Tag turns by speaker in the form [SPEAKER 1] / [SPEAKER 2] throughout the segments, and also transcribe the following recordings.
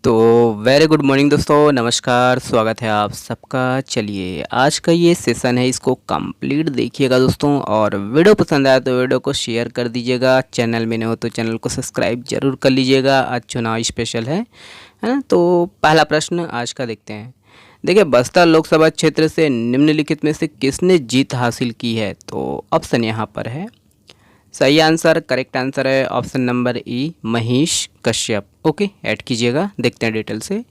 [SPEAKER 1] तो very good morning दोस्तों, नमस्कार। स्वागत है आप सबका। चलिए आज का ये सेशन है, इसको कंप्लीट देखिएगा दोस्तों। और वीडियो पसंद आया तो वीडियो को शेयर कर दीजिएगा। चैनल में नहीं हो तो चैनल को सब्सक्राइब जरूर कर लीजिएगा। आज चुनाव स्पेशल है ना। तो पहला प्रश्न आज का देखते हैं। देखिए, बस्तर लोकसभा क्षेत्र से निम्नलिखित में से किसने जीत हासिल की है? तो ऑप्शन यहाँ पर है। सही आंसर, करेक्ट आंसर है ऑप्शन नंबर ई, महेश कश्यप। ओके, ऐड कीजिएगा। देखते हैं डिटेल से।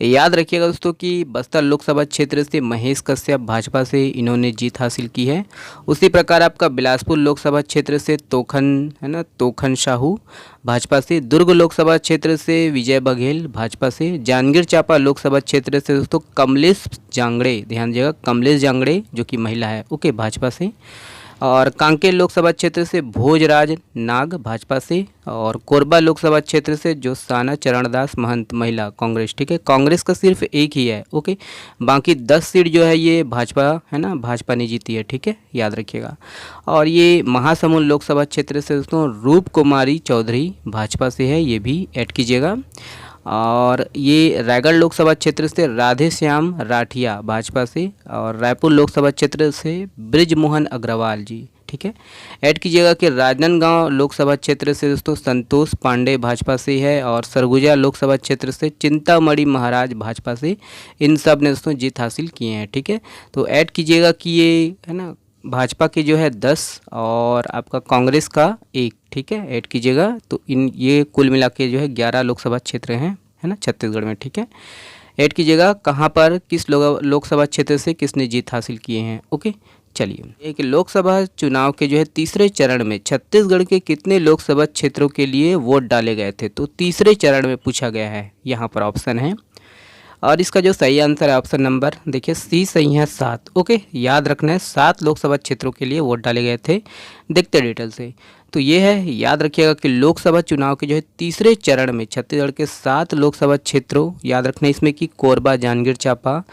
[SPEAKER 1] याद रखिएगा दोस्तों कि बस्तर लोकसभा क्षेत्र से महेश कश्यप भाजपा से इन्होंने जीत हासिल की है। उसी प्रकार आपका बिलासपुर लोकसभा क्षेत्र से तोखन है ना, तोखन साहू भाजपा से। दुर्ग लोकसभा क्षेत्र से विजय बघेल भाजपा से। जांजगीर चांपा लोकसभा क्षेत्र से दोस्तों कमलेश जांगड़े, ध्यान दीजिएगा, कमलेश जांगड़े जो कि महिला है, ओके, भाजपा से। और कांकेर लोकसभा क्षेत्र से भोजराज नाग भाजपा से। और कोरबा लोकसभा क्षेत्र से जोसाना चरणदास महंत महिला, कांग्रेस। ठीक है, कांग्रेस का सिर्फ एक ही है, ओके। बाकी 10 सीट जो है ये भाजपा है ना, भाजपा ने जीती है। ठीक है, याद रखिएगा। और ये महासमुंद लोकसभा क्षेत्र से दोस्तों रूप कुमारी चौधरी भाजपा से है, ये भी ऐड कीजिएगा। और ये रायगढ़ लोकसभा क्षेत्र से राधे श्याम राठिया भाजपा से। और रायपुर लोकसभा क्षेत्र से ब्रिजमोहन अग्रवाल जी। ठीक है, ऐड कीजिएगा कि राजनांदगांव लोकसभा क्षेत्र से दोस्तों संतोष पांडे भाजपा से है। और सरगुजा लोकसभा क्षेत्र से चिंतामणि महाराज भाजपा से। इन सब ने दोस्तों जीत हासिल किए हैं। ठीक है, तो ऐड कीजिएगा कि ये है ना, भाजपा के जो है 10 और आपका कांग्रेस का 1। ठीक है, ऐड कीजिएगा। तो इन ये कुल मिला के जो है 11 लोकसभा क्षेत्र हैं, है ना, छत्तीसगढ़ में। ठीक है, ऐड कीजिएगा कहाँ पर, किस लोकसभा क्षेत्र से किसने जीत हासिल किए हैं। ओके, चलिए। एक लोकसभा चुनाव के जो है तीसरे चरण में छत्तीसगढ़ के कितने लोकसभा क्षेत्रों के लिए वोट डाले गए थे? तो तीसरे चरण में पूछा गया है, यहाँ पर ऑप्शन है। और इसका जो सही आंसर है ऑप्शन नंबर, देखिए सी सही है, 7। ओके, याद रखना है 7 लोकसभा क्षेत्रों के लिए वोट डाले गए थे। देखते डिटेल से। तो ये है, याद रखिएगा कि लोकसभा चुनाव के जो है तीसरे चरण में छत्तीसगढ़ के 7 लोकसभा क्षेत्रों, याद रखना है इसमें कि कोरबा, जांजगीर चांपा,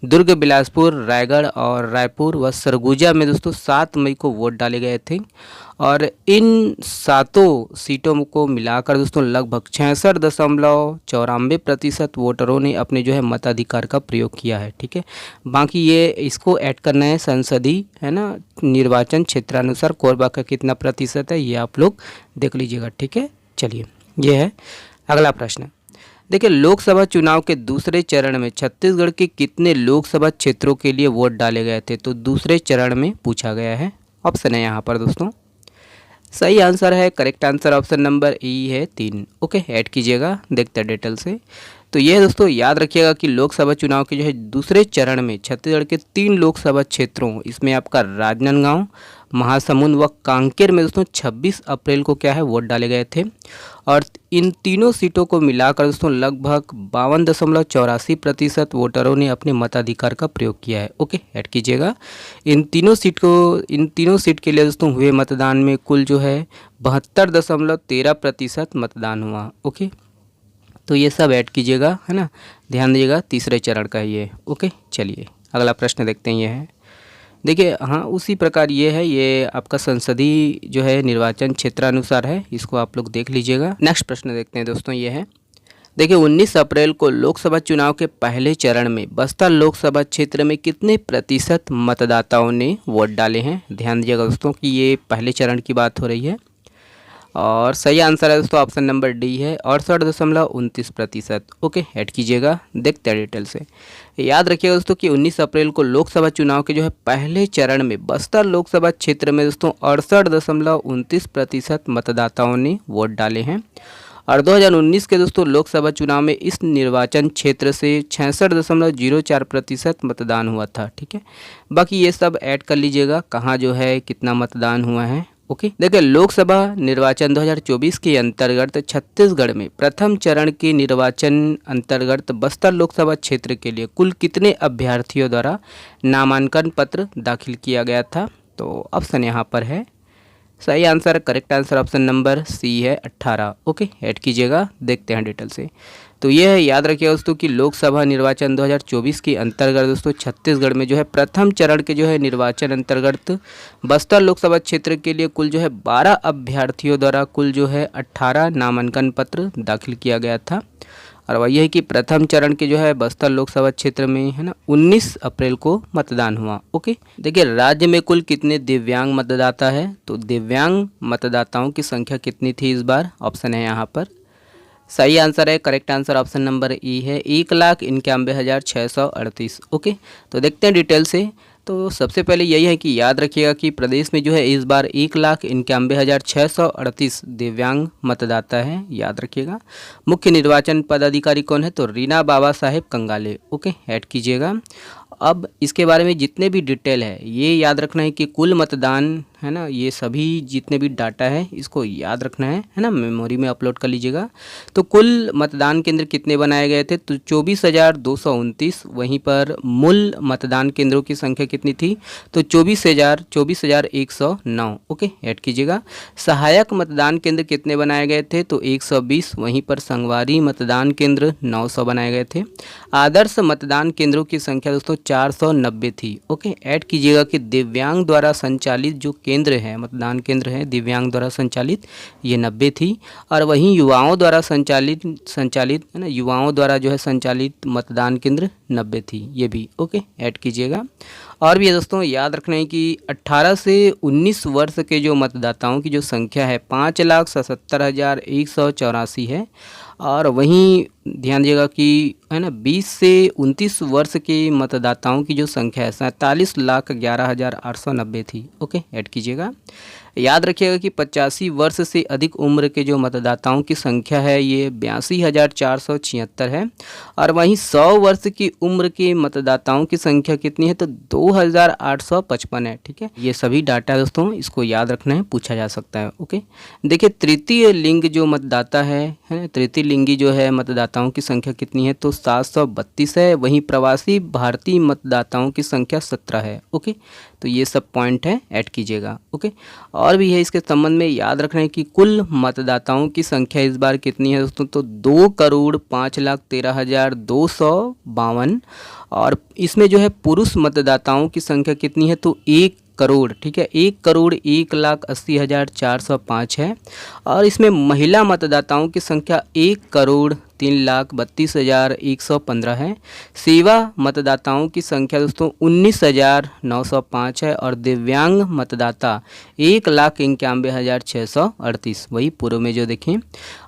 [SPEAKER 1] दुर्ग, बिलासपुर, रायगढ़ और रायपुर व सरगुजा में दोस्तों 7 मई को वोट डाले गए थे। और इन 7 सीटों को मिलाकर दोस्तों लगभग 66.94% वोटरों ने अपने जो है मताधिकार का प्रयोग किया है। ठीक है, बाकी ये इसको ऐड करना है संसदीय है ना, निर्वाचन क्षेत्रानुसार कोरबा का कितना प्रतिशत है ये आप लोग देख लीजिएगा। ठीक है, चलिए, ये है अगला प्रश्न। देखिए, लोकसभा चुनाव के दूसरे चरण में छत्तीसगढ़ के कितने लोकसभा क्षेत्रों के लिए वोट डाले गए थे? तो दूसरे चरण में पूछा गया है, ऑप्शन है यहाँ पर दोस्तों। सही आंसर है, करेक्ट आंसर ऑप्शन नंबर ई है, 3। ओके, ऐड कीजिएगा। देखते हैं डिटेल से। तो ये दोस्तों याद रखिएगा कि लोकसभा चुनाव के जो है दूसरे चरण में छत्तीसगढ़ के 3 लोकसभा क्षेत्रों, इसमें आपका राजनांदगांव, महासमुंद व कांकेर में दोस्तों 26 अप्रैल को क्या है वोट डाले गए थे। और इन तीनों सीटों को मिलाकर दोस्तों लगभग 52.84% वोटरों ने अपने मताधिकार का प्रयोग किया है। ओके, ऐड कीजिएगा। इन तीनों सीट के लिए दोस्तों हुए मतदान में कुल जो है 72.13% मतदान हुआ। ओके, तो ये सब ऐड कीजिएगा, है ना, ध्यान दीजिएगा, तीसरे चरण का ये। ओके, चलिए अगला प्रश्न देखते हैं। ये है, देखिए, हाँ उसी प्रकार ये है, ये आपका संसदीय जो है निर्वाचन क्षेत्रानुसार है, इसको आप लोग देख लीजिएगा। नेक्स्ट प्रश्न देखते हैं दोस्तों। ये है, देखिए 19 अप्रैल को लोकसभा चुनाव के पहले चरण में बस्तर लोकसभा क्षेत्र में कितने प्रतिशत मतदाताओं ने वोट डाले हैं? ध्यान दीजिएगा दोस्तों कि ये पहले चरण की बात हो रही है। और सही आंसर है दोस्तों ऑप्शन नंबर डी है, 68.29%। ओके, ऐड कीजिएगा। देखते हैं डिटेल से। याद रखिएगा दोस्तों कि 19 अप्रैल को लोकसभा चुनाव के जो है पहले चरण में बस्तर लोकसभा क्षेत्र में दोस्तों 68.29% मतदाताओं ने वोट डाले हैं। और 2019 के दोस्तों लोकसभा चुनाव में इस निर्वाचन क्षेत्र से 66.04% मतदान हुआ था। ठीक है, बाकी ये सब ऐड कर लीजिएगा कहाँ जो है कितना मतदान हुआ है। ओके, देखिए, लोकसभा निर्वाचन 2024 के अंतर्गत छत्तीसगढ़ में प्रथम चरण के निर्वाचन अंतर्गत बस्तर लोकसभा क्षेत्र के लिए कुल कितने अभ्यर्थियों द्वारा नामांकन पत्र दाखिल किया गया था? तो ऑप्शन यहाँ पर है। सही answer, correct answer option number C है, 18। ओके, ऐड कीजिएगा। देखते हैं डिटेल से। तो ये है, याद रखिएगा दोस्तों कि लोकसभा निर्वाचन 2024 के अंतर्गत दोस्तों छत्तीसगढ़ में जो है प्रथम चरण के जो है निर्वाचन अंतर्गत बस्तर लोकसभा क्षेत्र के लिए कुल जो है 12 अभ्यर्थियों द्वारा कुल जो है 18 नामांकन पत्र दाखिल किया गया था। और वही है कि प्रथम चरण के जो है बस्तर लोकसभा क्षेत्र में है ना 19 अप्रैल को मतदान हुआ। ओके, देखिए राज्य में कुल कितने दिव्यांग मतदाता है, तो दिव्यांग मतदाताओं की संख्या कितनी थी इस बार, ऑप्शन है यहाँ पर। सही आंसर है, करेक्ट आंसर ऑप्शन नंबर ई है, 1,91,638। ओके, तो देखते हैं डिटेल से। तो सबसे पहले यही है कि याद रखिएगा कि प्रदेश में जो है इस बार 1,91,638 दिव्यांग मतदाता है, याद रखिएगा। मुख्य निर्वाचन पदाधिकारी कौन है, तो रीना बाबा साहेब कंगाले। ओके, ऐड कीजिएगा। अब इसके बारे में जितने भी डिटेल है ये याद रखना है कि कुल मतदान है ना, ये सभी जितने भी डाटा है इसको याद रखना है ना, मेमोरी में अपलोड कर लीजिएगा। तो कुल मतदान केंद्र कितने बनाए गए थे, तो 24,229। वहीं पर मूल मतदान केंद्रों की संख्या कितनी थी, तो 24,109। ओके, ऐड कीजिएगा। सहायक मतदान केंद्र कितने बनाए गए थे, तो 120। वहीं पर संगवारी मतदान केंद्र 900 बनाए गए थे। आदर्श मतदान केंद्रों की संख्या दोस्तों 490 थी। ओके, ऐड कीजिएगा कि दिव्यांग द्वारा संचालित जो केंद्र है, मतदान केंद्र है दिव्यांग द्वारा संचालित, ये 90 थी। और वहीं युवाओं द्वारा संचालित है ना, युवाओं द्वारा जो है संचालित मतदान केंद्र 90 थी, ये भी। ओके, ऐड कीजिएगा। और भी दोस्तों याद रखना है कि 18 से 19 वर्ष के जो मतदाताओं की जो संख्या है 5,77,184 है। और वहीं ध्यान दीजिएगा कि है ना 20 से 29 वर्ष के मतदाताओं की जो संख्या है 47,11,890 थी। ओके, ऐड कीजिएगा। याद रखिएगा कि 85 वर्ष से अधिक उम्र के जो मतदाताओं की संख्या है ये 82,476 है। और वहीं 100 वर्ष की उम्र के मतदाताओं की संख्या कितनी है, तो 2,855 है। ठीक है, ये सभी डाटा दोस्तों इसको याद रखना है, पूछा जा सकता है। ओके, देखिए तृतीय लिंग जो मतदाता है तृतीय लिंगी जो है मतदाताओं की संख्या कितनी है, तो 732 है। वहीं प्रवासी भारतीय मतदाताओं की संख्या 17 है। ओके, तो ये सब पॉइंट है, ऐड कीजिएगा। ओके, और भी है इसके संबंध में याद रखना है कि कुल मतदाताओं की संख्या इस बार कितनी है दोस्तों, तो 2,05,13,252। और इसमें जो है पुरुष मतदाताओं की संख्या कितनी है, तो 1 करोड़। ठीक है, 1,01,80,405 है। और इसमें महिला मतदाताओं की संख्या 1,03,32,115 है। सेवा मतदाताओं की संख्या दोस्तों 19,905 है। और दिव्यांग मतदाता 1,91,638, वही पूर्व में जो देखें।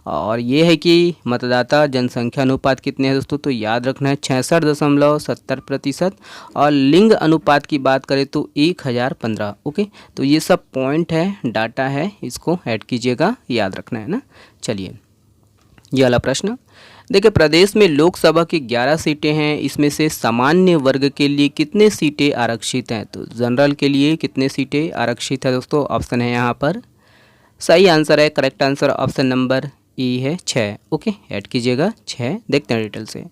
[SPEAKER 1] और ये है कि मतदाता जनसंख्या अनुपात कितने हैं दोस्तों, तो याद रखना है 66.70%। और लिंग अनुपात की बात करें तो 1015। ओके, तो ये सब पॉइंट है, डाटा है, इसको ऐड कीजिएगा, याद रखना है ना। चलिए ये वाला प्रश्न देखिए, प्रदेश में लोकसभा की 11 सीटें हैं। इसमें से सामान्य वर्ग के लिए कितने सीटें आरक्षित हैं, तो जनरल के लिए कितने सीटें आरक्षित है दोस्तों, ऑप्शन है यहाँ पर। सही आंसर है, करेक्ट आंसर ऑप्शन नंबर ई है 6। ओके, ऐड कीजिएगा 6। देखते हैं डिटेल से।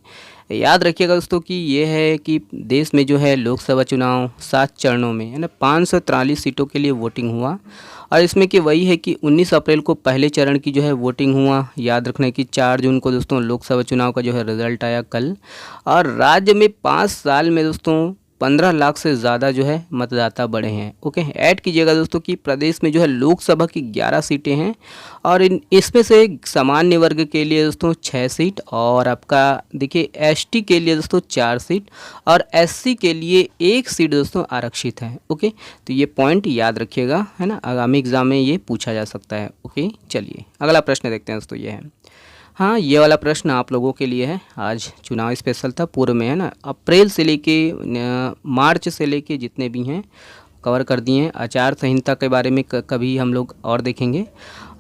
[SPEAKER 1] याद रखिएगा दोस्तों कि ये है कि देश में जो है लोकसभा चुनाव 7 चरणों में है ना 543 सीटों के लिए वोटिंग हुआ। और इसमें कि वही है कि 19 अप्रैल को पहले चरण की जो है वोटिंग हुआ। याद रखना है कि 4 जून को दोस्तों लोकसभा चुनाव का जो है रिजल्ट आया कल। और राज्य में 5 साल में दोस्तों 15 लाख से ज़्यादा जो है मतदाता बढ़े हैं। ओके, ऐड कीजिएगा दोस्तों कि प्रदेश में जो है लोकसभा की 11 सीटें हैं। और इसमें से सामान्य वर्ग के लिए दोस्तों 6 सीट, और आपका देखिए एसटी के लिए दोस्तों 4 सीट, और एससी के लिए 1 सीट दोस्तों आरक्षित है। ओके, तो ये पॉइंट याद रखिएगा, है ना, आगामी एग्जाम में ये पूछा जा सकता है। ओके, चलिए अगला प्रश्न देखते हैं दोस्तों। ये है, हाँ, ये वाला प्रश्न आप लोगों के लिए है। आज चुनाव स्पेशल था, पूर्व में है ना अप्रैल से लेके मार्च से लेके जितने भी हैं कवर कर दिए हैं। आचार संहिता के बारे में कभी हम लोग और देखेंगे।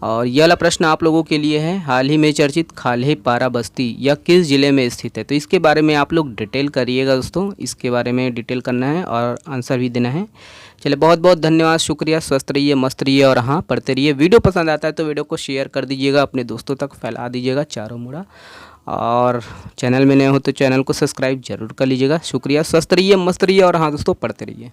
[SPEAKER 1] और यह वाला प्रश्न आप लोगों के लिए है, हाल ही में चर्चित खाल्हे पारा बस्ती यह किस ज़िले में स्थित है, तो इसके बारे में आप लोग डिटेल करिएगा दोस्तों, इसके बारे में डिटेल करना है और आंसर भी देना है। चलिए बहुत बहुत धन्यवाद, शुक्रिया, स्वस्थ रहिए, मस्त रहिए और हाँ पढ़ते रहिए। वीडियो पसंद आता है तो वीडियो को शेयर कर दीजिएगा, अपने दोस्तों तक फैला दीजिएगा चारों मुड़ा। और चैनल में नए हो तो चैनल को सब्सक्राइब जरूर कर लीजिएगा। शुक्रिया, स्वस्थ रहिए, मस्त रहिए और हाँ दोस्तों पढ़ते रहिए।